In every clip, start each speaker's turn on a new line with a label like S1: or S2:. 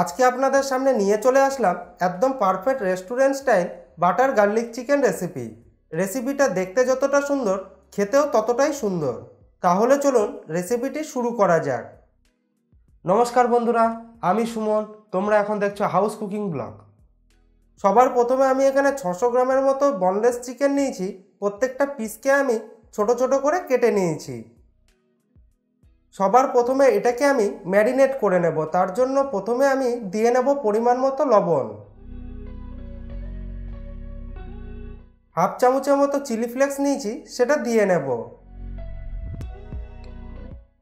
S1: আজকে আপনাদের সামনে নিয়ে চলে আসলাম একদম perfect restaurant style butter garlic chicken রেসিপিটা দেখতে যতটা সুন্দর খেতেও ততটাই সুন্দর। তাহলে চলুন রেসিপিটি শুরু করা যাক। নমস্কার বন্ধুরা, আমি সুমন, তোমরা এখন দেখছো হাউস কুকিং ব্লগ। সবার প্রথমে আমি এখানে 600 গ্রামের মতো বনলেস চিকেন নিয়েছি। প্রত্যেকটা পিসকে আমি ছোট ছোট করে কেটে নিয়েছি। সবার প্রথমে এটাকে আমি ম্যারিনেট করে নেব। তার জন্য প্রথমে আমি দিয়ে নেব পরিমাণ মতো লবণ, হাফ চামচের মতো চিলি ফ্লেক্স নিয়েছি, সেটা দিয়ে নেব।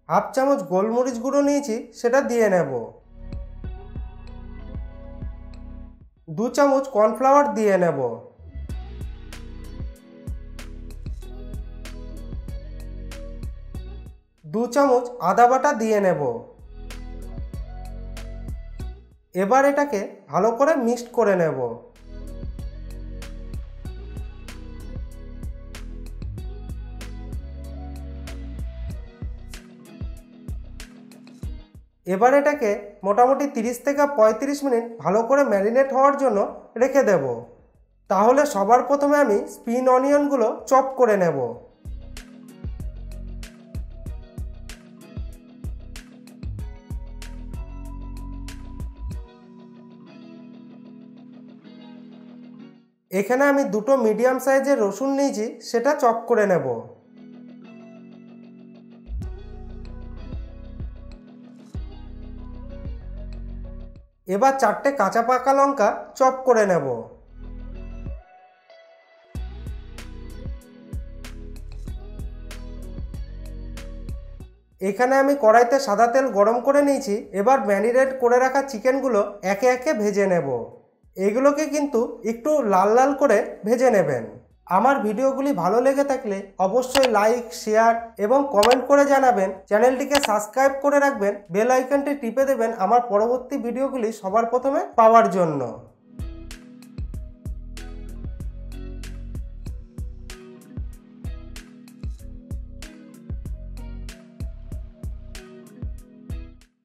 S1: হাফ চামচ গোলমরিচ গুঁড়ো নিয়েছি, সেটা দিয়ে নেব। 2 চামচ কর্নফ্লাওয়ার দিয়ে নেব। 2 চামচ আদা বাটা দিয়ে নেব। এবার এটাকে ভালো করে মিক্সড করে নেব। এবার এটাকে মোটামুটি 30 থেকে 35 মিনিট ভালো করে ম্যারিনেট হওয়ার জন্য রেখে দেব। তাহলে সবার প্রথমে আমি স্প্রিং অনিয়নগুলো চপ করে নেব। এখানে আমি দুটো মিডিয়াম সাইজের রসুন নিয়েছি, সেটা চপ করে নেব। এবার 4টে কাঁচা পাকা লঙ্কা চপ করে নেব। এখানে আমি কড়াইতে সাদা তেল গরম করে নিয়েছি। এবার ম্যারিনেট করে রাখা চিকেনগুলো একে একে ভেজে নেব। এগুলোকে কিন্তু একটু লাল লাল করে ভেজে নেবেন। আমার ভিডিওগুলি ভালো লেগে থাকলে অবশ্যই লাইক, শেয়ার এবং কমেন্ট করে জানাবেন। চ্যানেলটিকে সাবস্ক্রাইব করে রাখবেন, বেল আইকনটি টিপে দেবেন আমার পরবর্তী ভিডিওগুলি সবার প্রথমে পাওয়ার জন্য।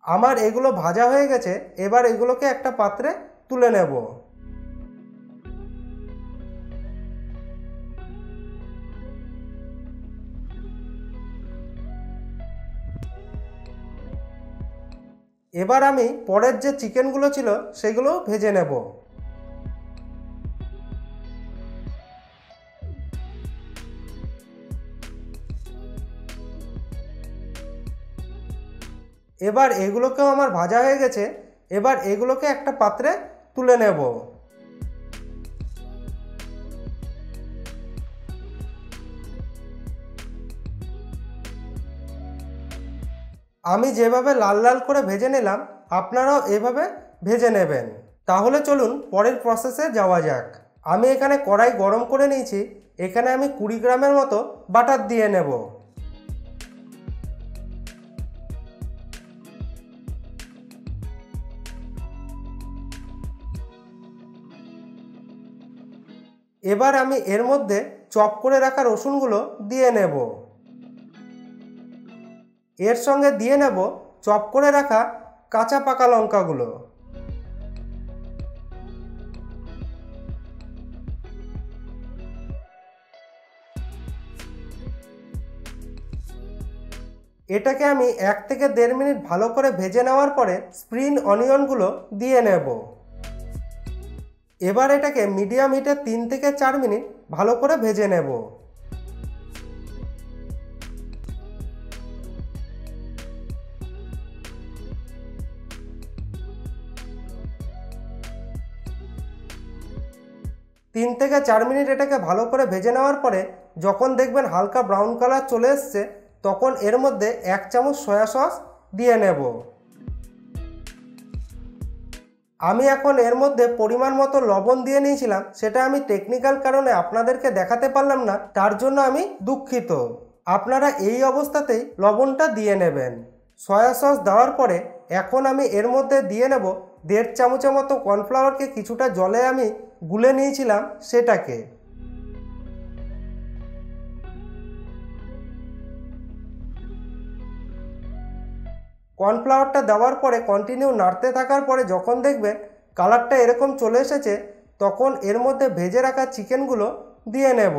S1: আমার এগুলো ভাজা হয়ে গেছে। এবার এগুলোকে একটা পাত্রে তুলে নেব। এবার আমি পরের যে চিকেনগুলো ছিল সেগুলো ভেজে নেব। এবার এগুলোকেও আমার ভাজা হয়ে গেছে। এবার এগুলোকে একটা পাত্রে তুলে নেব। আমি যেভাবে লাল লাল করে ভেজে নিলাম, আপনারাও এভাবে ভেজে নেবেন। তাহলে চলুন পরের প্রসেসে যাওয়া যাক। আমি এখানে কড়াই গরম করে নিয়েছি। এখানে আমি 20 গ্রামের মতো বাটার দিয়ে নেব। এবার আমি এর মধ্যে চপ করে রাখা রসুনগুলো দিয়ে নেব। এর সঙ্গে দিয়ে নেব চপ করে রাখা কাঁচা পাকা লঙ্কাগুলো। এটাকে আমি 1 থেকে 1.5 মিনিট ভালো করে ভেজে নেওয়ার পরে স্প্রিং অনিয়নগুলো দিয়ে নেব। এবার এটাকে মিডিয়াম হিটে 3 থেকে 4 মিনিট ভালো করে ভেজে নেব। তিন থেকে 4 মিনিট এটাকে ভালো করে ভেজে নেওয়ার পরে যখন দেখবেন হালকা ব্রাউন কালার চলে এসছে, তখন এর মধ্যে 1 চামচ সয়া সস দিয়ে নেব। আমি এখন এর মধ্যে পরিমাণ মতো লবণ দিয়ে নিয়েছিলাম, সেটা আমি টেকনিক্যাল কারণে আপনাদেরকে দেখাতে পারলাম না, তার জন্য আমি দুঃখিত। আপনারা এই অবস্থাতেই লবণটা দিয়ে নেবেন। সয়া সস দেওয়ার পরে এখন আমি এর মধ্যে দিয়ে নেব 1.5 চামচের মতো কর্নফ্লাওয়ারকে কিছুটা জলে আমি গুলে নিয়েছিলাম সেটাকে। কর্নফ্লাওয়ারটা দেওয়ার পরে কন্টিনিউ নাড়তে থাকার পরে যখন দেখবেন কালারটা এরকম চলে এসেছে, তখন এর মধ্যে ভেজে রাখা চিকেনগুলো দিয়ে নেব।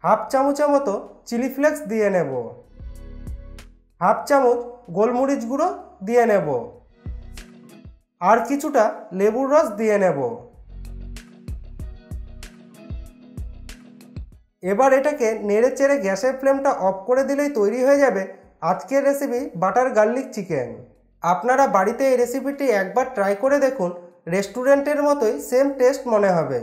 S1: হাফ চামচের মতো চিলি ফ্লেক্স দিয়ে নেব। হাফ চামচ গোলমরিচ গুঁড়ো দিয়ে নেব। আর কিছুটা লেবুর রস দিয়ে নেব। এবার এটাকে নেড়ে চেড়ে গ্যাসের ফ্লেমটা অফ করে দিলেই তৈরি হয়ে যাবে আজকের রেসিপি বাটার গার্লিক চিকেন। আপনারা বাড়িতে এই রেসিপিটি একবার ট্রাই করে দেখুন, রেস্টুরেন্টের মতোই সেম টেস্ট মনে হবে।